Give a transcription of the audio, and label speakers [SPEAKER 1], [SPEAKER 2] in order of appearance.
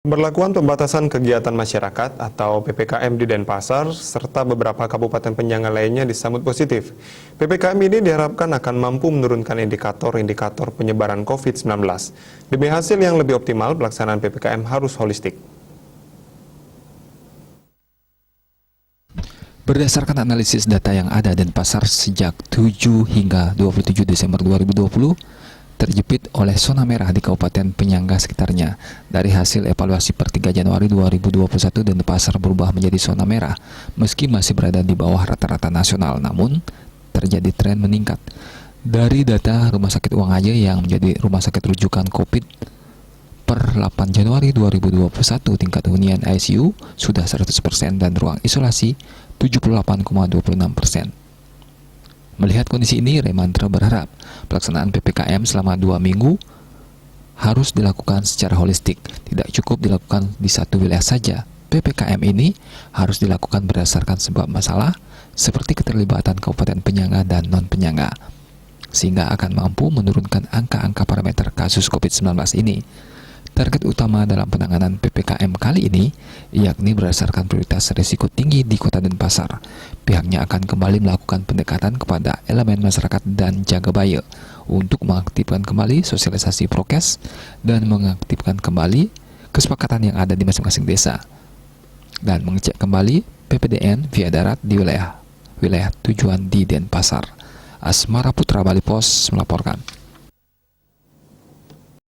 [SPEAKER 1] Pemberlakuan pembatasan kegiatan masyarakat atau PPKM di Denpasar serta beberapa kabupaten penyangga lainnya disambut positif. PPKM ini diharapkan akan mampu menurunkan indikator-indikator penyebaran COVID-19. Demi hasil yang lebih optimal, pelaksanaan PPKM harus holistik.
[SPEAKER 2] Berdasarkan analisis data yang ada, Denpasar sejak 7 hingga 27 Desember 2020 terjepit oleh zona merah di kabupaten penyangga sekitarnya. Dari hasil evaluasi per 3 Januari 2021, Denpasar berubah menjadi zona merah meski masih berada di bawah rata-rata nasional, namun terjadi tren meningkat. Dari data Rumah Sakit Uang Aja yang menjadi rumah sakit rujukan COVID per 8 Januari 2021, tingkat hunian ICU sudah 100% dan ruang isolasi 78,26%. Melihat kondisi ini, Remantra berharap pelaksanaan PPKM selama 2 minggu harus dilakukan secara holistik. Tidak cukup dilakukan di satu wilayah saja. PPKM ini harus dilakukan berdasarkan sebuah masalah seperti keterlibatan kabupaten penyangga dan non-penyangga, sehingga akan mampu menurunkan angka-angka parameter kasus COVID-19 ini. Target utama dalam penanganan PPKM kali ini yakni berdasarkan prioritas risiko tinggi di Kota Denpasar. Pihaknya akan kembali melakukan pendekatan kepada elemen masyarakat dan Jagabaya untuk mengaktifkan kembali sosialisasi prokes dan mengaktifkan kembali kesepakatan yang ada di masing-masing desa dan mengecek kembali PPDN via darat di wilayah tujuan di Denpasar. Asmara Putra, Bali Pos melaporkan.